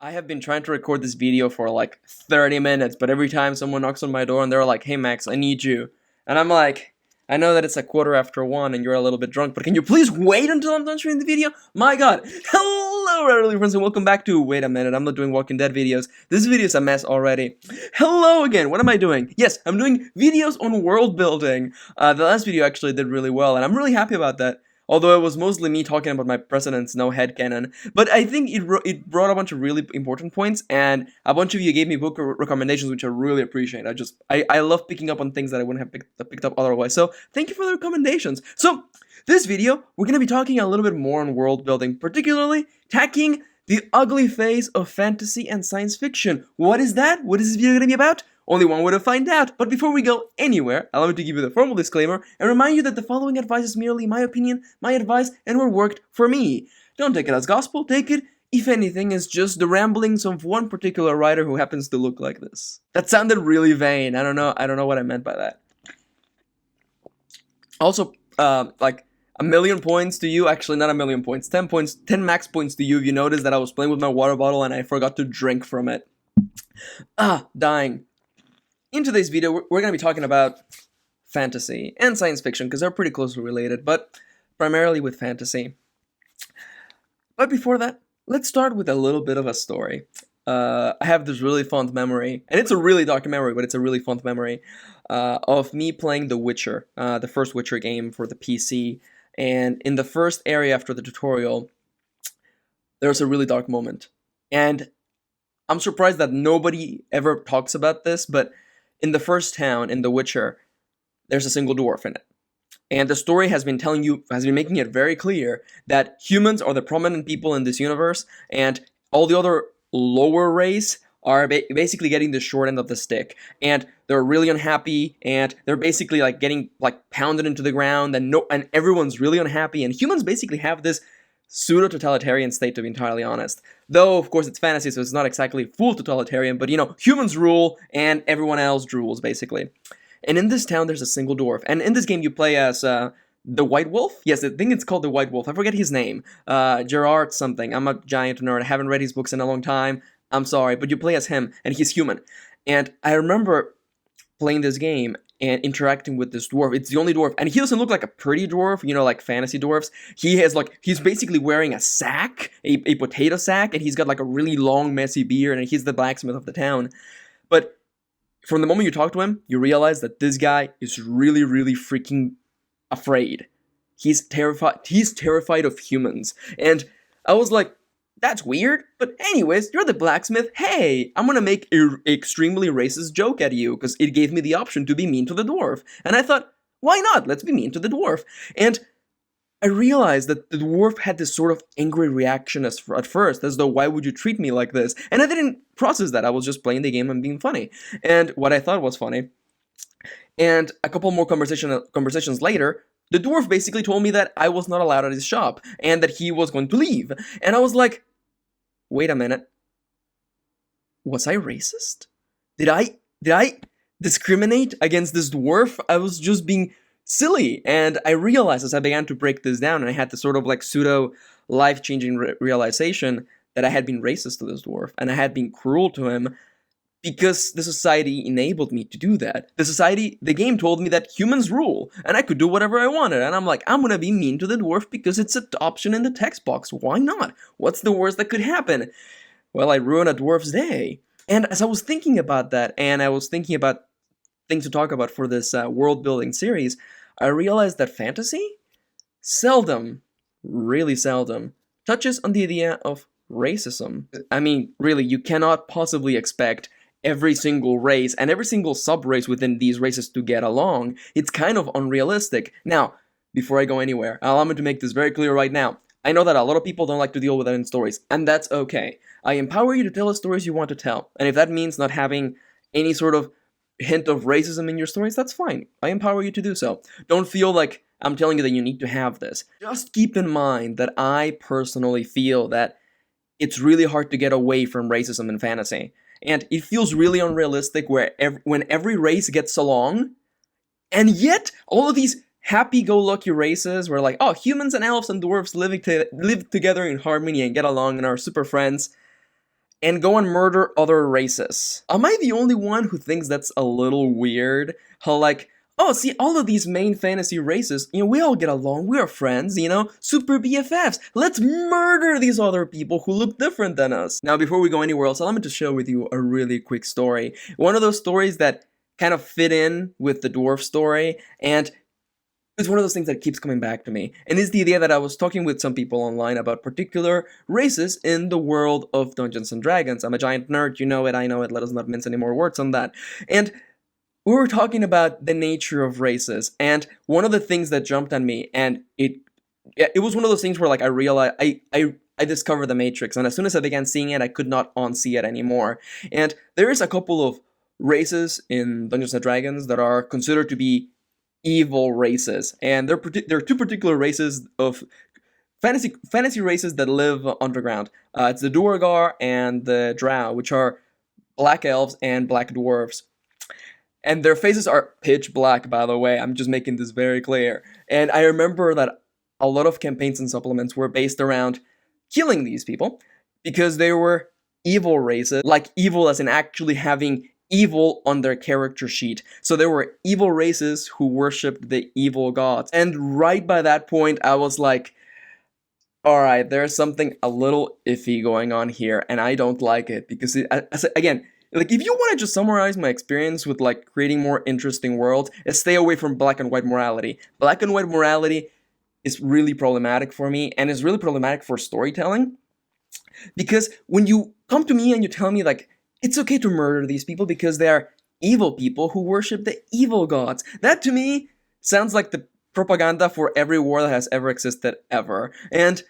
I have been trying to record this video for like 30 minutes, but every time someone knocks on my door and they're like, "Hey Max, I need you." And I'm like, "I know that it's a 1:15 and you're a little bit drunk, but can you please wait until I'm done shooting the video?" My god. Hello, really friends, and welcome back to, wait a minute, I'm not doing Walking Dead videos. This video is a mess already. Hello again, what am I doing? Yes, I'm doing videos on world building. The last video actually did really well, and I'm really happy about that. Although it was mostly me talking about my president's no headcanon. But I think it brought a bunch of really important points, and a bunch of you gave me book recommendations, which I really appreciate. I love picking up on things that I wouldn't have picked up otherwise. So thank you for the recommendations. So this video, we're going to be talking a little bit more on world building, particularly tackling the ugly face of fantasy and science fiction. What is that? What is this video going to be about? Only one way to find out. But before we go anywhere, allow me to give you the formal disclaimer and remind you that the following advice is merely my opinion, my advice, and what worked for me. Don't take it as gospel. Take it, if anything, as just the ramblings of one particular writer who happens to look like this. That sounded really vain. I don't know what I meant by that. Also, like, 1,000,000 points to you. Actually, not 1,000,000 points. 10 points. 10 max points to you if you noticed that I was playing with my water bottle and I forgot to drink from it. Dying. In today's video, we're going to be talking about fantasy and science fiction because they're pretty closely related, but primarily with fantasy. But before that, let's start with a little bit of a story. I have this really fond memory, and it's a really dark memory, but it's a really fond memory of me playing The Witcher, the first Witcher game for the PC. And in the first area after the tutorial, there's a really dark moment. And I'm surprised that nobody ever talks about this, but in the first town in The Witcher, there's a single dwarf in it. And the story has been making it very clear that humans are the prominent people in this universe, and all the other lower race are basically getting the short end of the stick. And they're really unhappy, and they're basically like getting like pounded into the ground, and everyone's really unhappy, and humans basically have this pseudo-totalitarian state, to be entirely honest. Though, of course, it's fantasy, so it's not exactly full totalitarian, but, you know, humans rule, and everyone else drools, basically. And in this town, there's a single dwarf. And in this game, you play as the White Wolf? Yes, I think it's called the White Wolf. I forget his name. Gerard something. I'm a giant nerd. I haven't read his books in a long time. I'm sorry, but you play as him, and he's human. And I remember playing this game and interacting with this dwarf. It's the only dwarf, and he doesn't look like a pretty dwarf, you know, like fantasy dwarfs. He's basically wearing a sack, a potato sack, and he's got like a really long, messy beard, and he's the blacksmith of the town. But from the moment you talk to him, you realize that this guy is really, really freaking afraid. He's terrified of humans. And I was like, that's weird, but anyways, you're the blacksmith. Hey, I'm gonna make an extremely racist joke at you, because it gave me the option to be mean to the dwarf. And I thought, why not? Let's be mean to the dwarf. And I realized that the dwarf had this sort of angry reaction at first, as though, why would you treat me like this? And I didn't process that. I was just playing the game and being funny. And what I thought was funny, and a couple more conversations later, the dwarf basically told me that I was not allowed at his shop, and that he was going to leave. And I was like, wait a minute. Was I racist? Did I discriminate against this dwarf? I was just being silly. And I realized as I began to break this down, and I had this sort of like pseudo life-changing realization that I had been racist to this dwarf, and I had been cruel to him, because the society enabled me to do that. The game told me that humans rule, and I could do whatever I wanted, and I'm like, I'm gonna be mean to the dwarf because it's an option in the text box. Why not? What's the worst that could happen? Well, I ruined a dwarf's day. And as I was thinking about that, and I was thinking about things to talk about for this world-building series, I realized that fantasy seldom, really seldom, touches on the idea of racism. I mean, really, you cannot possibly expect every single race and every single sub-race within these races to get along. It's kind of unrealistic. Now, before I go anywhere, allow me to make this very clear right now. I know that a lot of people don't like to deal with that in stories, and that's okay. I empower you to tell the stories you want to tell, and if that means not having any sort of hint of racism in your stories, that's fine. I empower you to do so. Don't feel like I'm telling you that you need to have this. Just keep in mind that I personally feel that it's really hard to get away from racism in fantasy. And it feels really unrealistic when every race gets along, and yet all of these happy-go-lucky races where like, oh, humans and elves and dwarves live together in harmony and get along and are super friends, and go and murder other races. Am I the only one who thinks that's a little weird? How like, oh, see, all of these main fantasy races, we all get along, we are friends, super BFFs. Let's murder these other people who look different than us. Now, before we go anywhere else, allow me to share with you a really quick story. One of those stories that kind of fit in with the dwarf story, and it's one of those things that keeps coming back to me. And it's the idea that I was talking with some people online about particular races in the world of Dungeons and Dragons. I'm a giant nerd, you know it, I know it, let us not mince any more words on that. And we were talking about the nature of races, and one of the things that jumped on me, and it was one of those things where like I realized I discovered the Matrix, and as soon as I began seeing it, I could not unsee it anymore. And there is a couple of races in Dungeons and Dragons that are considered to be evil races, and there are two particular races of fantasy races that live underground. It's the Duergar and the Drow, which are black elves and black dwarves. And their faces are pitch black, by the way. I'm just making this very clear. And I remember that a lot of campaigns and supplements were based around killing these people because they were evil races, like evil as in actually having evil on their character sheet. So there were evil races who worshipped the evil gods. And right by that point, I was like, alright, there's something a little iffy going on here, and I don't like it because, again, like, if you want to just summarize my experience with, like, creating more interesting worlds, stay away from black and white morality. Black and white morality is really problematic for me, and is really problematic for storytelling. Because when you come to me and you tell me, like, it's okay to murder these people because they are evil people who worship the evil gods, that to me sounds like the propaganda for every war that has ever existed ever. And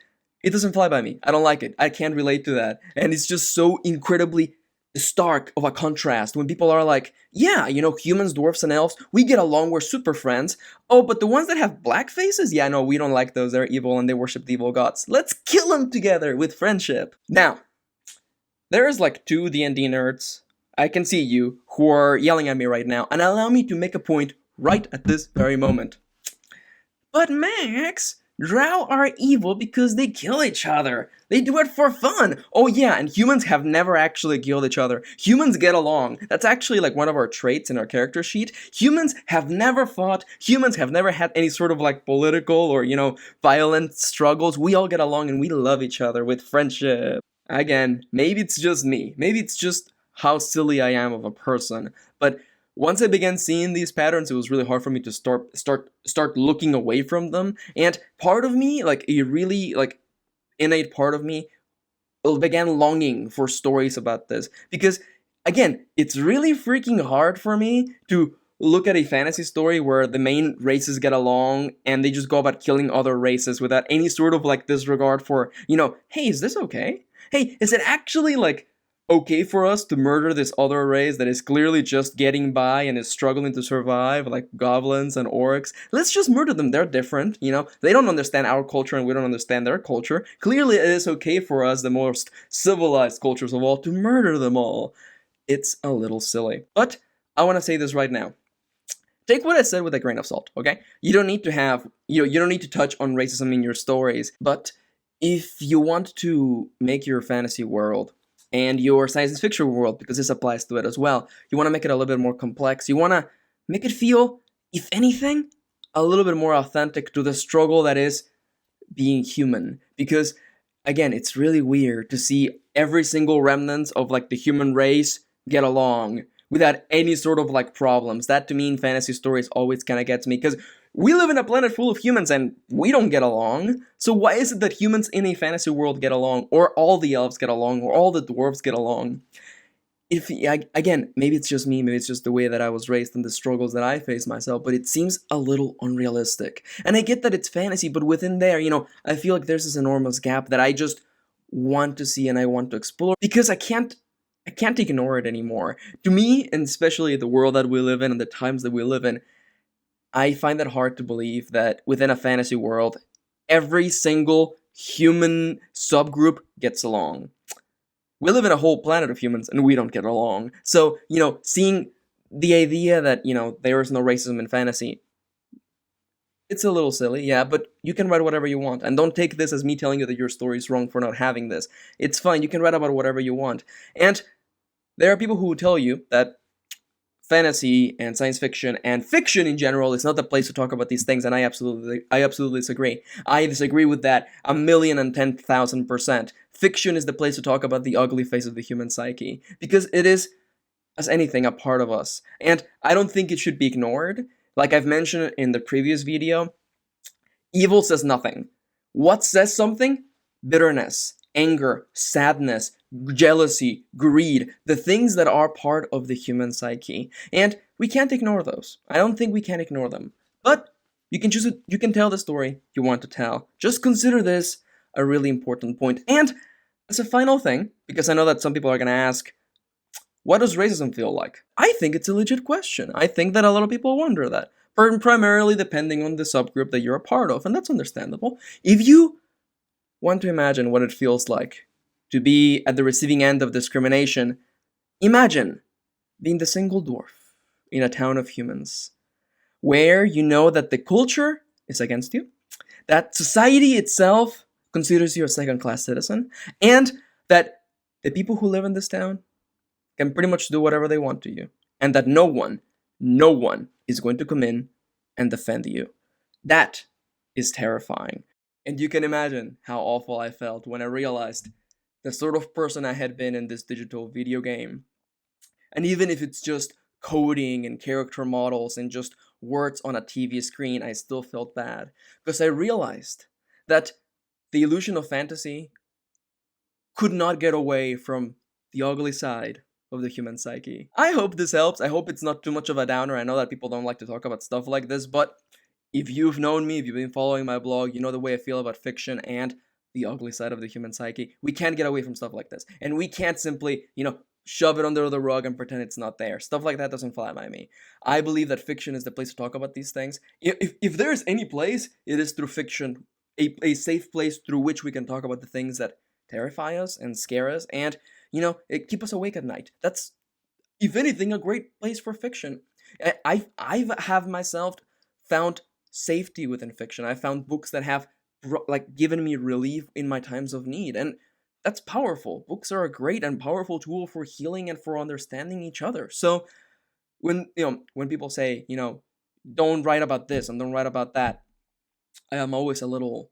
it doesn't fly by me. I don't like it. I can't relate to that. And it's just so incredibly stark of a contrast when people are like, yeah, humans, dwarfs, and elves, we get along, we're super friends. Oh, but the ones that have black faces? Yeah, no, we don't like those, they're evil and they worship the evil gods. Let's kill them together with friendship. Now, there's like two D&D nerds, I can see you, who are yelling at me right now, and allow me to make a point right at this very moment. But Max, Drow are evil because they kill each other. They do it for fun. Oh yeah, and humans have never actually killed each other. Humans get along. That's actually like one of our traits in our character sheet. Humans have never fought. Humans have never had any sort of like political or, violent struggles. We all get along and we love each other with friendship. Again, maybe it's just me. Maybe it's just how silly I am of a person. But once I began seeing these patterns, it was really hard for me to start looking away from them. And part of me, like a really like innate part of me, began longing for stories about this. Because again, it's really freaking hard for me to look at a fantasy story where the main races get along and they just go about killing other races without any sort of like disregard for, hey, is this okay? Hey, is it actually like okay for us to murder this other race that is clearly just getting by and is struggling to survive, like goblins and orcs? Let's just murder them. They're different, They don't understand our culture and we don't understand their culture. Clearly, it is okay for us, the most civilized cultures of all, to murder them all. It's a little silly. But I want to say this right now. Take what I said with a grain of salt, okay? You don't need to have, you don't need to touch on racism in your stories, but if you want to make your fantasy world and your science fiction world, because this applies to it as well, you want to make it a little bit more complex. You want to make it feel, if anything, a little bit more authentic to the struggle that is being human. Because, again, it's really weird to see every single remnant of, like, the human race get along without any sort of, like, problems. That, to me, in fantasy stories always kind of gets me, because we live in a planet full of humans and we don't get along. So why is it that humans in a fantasy world get along, or all the elves get along, or all the dwarves get along? Again, maybe it's just me, maybe it's just the way that I was raised and the struggles that I face myself, but it seems a little unrealistic. And I get that it's fantasy, but within there, I feel like there's this enormous gap that I just want to see and I want to explore, because I can't ignore it anymore. To me, and especially the world that we live in and the times that we live in, I find it hard to believe that within a fantasy world, every single human subgroup gets along. We live in a whole planet of humans and we don't get along. So, seeing the idea that, there is no racism in fantasy, It's a little silly, yeah, but you can write whatever you want. And don't take this as me telling you that your story is wrong for not having this. It's fine. You can write about whatever you want. And there are people who will tell you that fantasy and science fiction and fiction in general is not the place to talk about these things, and I absolutely disagree. I disagree with that 1,010,000%. Fiction is the place to talk about the ugly face of the human psyche because it is, as anything, a part of us, and I don't think it should be ignored. Like I've mentioned in the previous video, evil says nothing. What says something? Bitterness, anger, sadness, jealousy, greed, the things that are part of the human psyche. And we can't ignore those. I don't think we can ignore them. But you can choose you can tell the story you want to tell. Just consider this a really important point. And as a final thing, because I know that some people are going to ask, what does racism feel like? I think it's a legit question. I think that a lot of people wonder that. Primarily depending on the subgroup that you're a part of, and that's understandable. If you want to imagine what it feels like to be at the receiving end of discrimination, imagine being the single dwarf in a town of humans, where you know that the culture is against you, that society itself considers you a second-class citizen, and that the people who live in this town can pretty much do whatever they want to you, and that no one is going to come in and defend you. That is terrifying. And you can imagine how awful I felt when I realized the sort of person I had been in this digital video game. And even if it's just coding and character models and just words on a TV screen, I still felt bad. Because I realized that the illusion of fantasy could not get away from the ugly side of the human psyche. I hope this helps. I hope it's not too much of a downer. I know that people don't like to talk about stuff like this, but if you've known me, if you've been following my blog, you know the way I feel about fiction and the ugly side of the human psyche. We can't get away from stuff like this. And we can't simply, shove it under the rug and pretend it's not there. Stuff like that doesn't fly by me. I believe that fiction is the place to talk about these things. If there's any place, it is through fiction, a safe place through which we can talk about the things that terrify us and scare us and, it keep us awake at night. That's, if anything, a great place for fiction. I have myself found safety within fiction. I found books that have given me relief in my times of need, and that's powerful. Books are a great and powerful tool for healing and for understanding each other. So when people say, don't write about this and don't write about that, I am always a little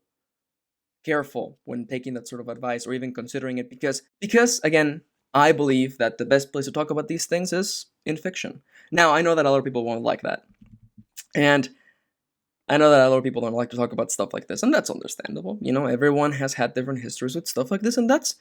careful when taking that sort of advice or even considering it because again, I believe that the best place to talk about these things is in fiction. Now, I know that a lot of people won't like that. And I know that a lot of people don't like to talk about stuff like this, and that's understandable. Everyone has had different histories with stuff like this, and that's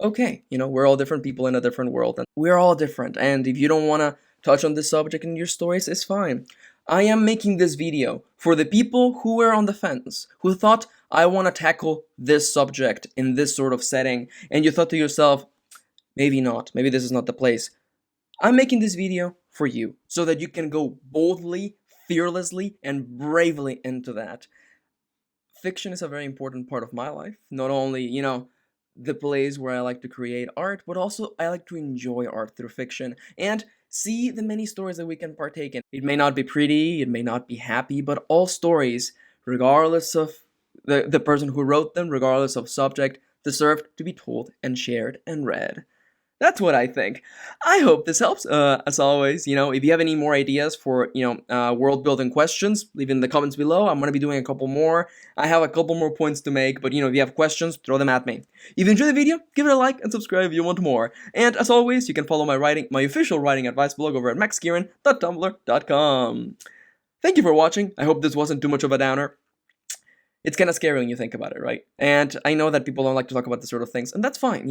okay. We're all different people in a different world, and we're all different. And if you don't want to touch on this subject in your stories, it's fine. I am making this video for the people who were on the fence, who thought, I want to tackle this subject in this sort of setting, and you thought to yourself, maybe not, maybe this is not the place. I'm making this video for you, so that you can go boldly, fearlessly, and bravely into that. Fiction is a very important part of my life. Not only, the place where I like to create art, but also I like to enjoy art through fiction and see the many stories that we can partake in. It may not be pretty, it may not be happy, but all stories, regardless of the person who wrote them, regardless of subject, deserved to be told and shared and read. That's what I think. I hope this helps. As always, if you have any more ideas for, world building questions, leave in the comments below. I'm going to be doing a couple more. I have a couple more points to make, but, if you have questions, throw them at me. If you enjoyed the video, give it a like and subscribe if you want more. And as always, you can follow my official writing advice blog over at maxkieran.tumblr.com. Thank you for watching. I hope this wasn't too much of a downer. It's kind of scary when you think about it, right? And I know that people don't like to talk about this sort of things, and that's fine,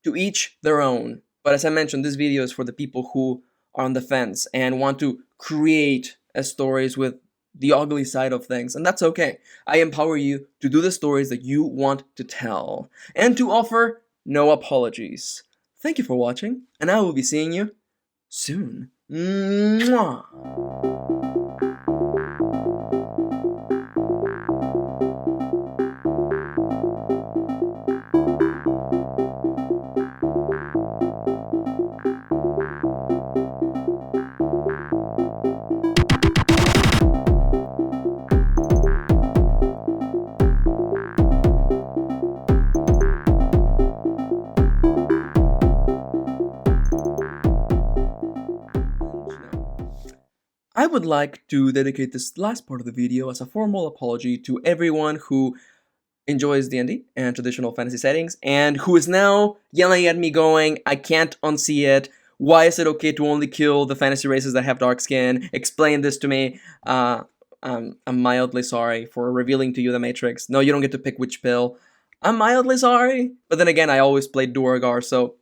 To each their own. But as I mentioned, this video is for the people who are on the fence and want to create stories with the ugly side of things, and that's okay. I empower you to do the stories that you want to tell, and to offer no apologies. Thank you for watching, and I will be seeing you soon. Mwah! I would like to dedicate this last part of the video as a formal apology to everyone who enjoys D&D and traditional fantasy settings, and who is now yelling at me going, I can't unsee it, why is it okay to only kill the fantasy races that have dark skin, explain this to me. I'm mildly sorry for revealing to you the Matrix. No, you don't get to pick which pill. I'm mildly sorry, but then again, I always played Duergar, so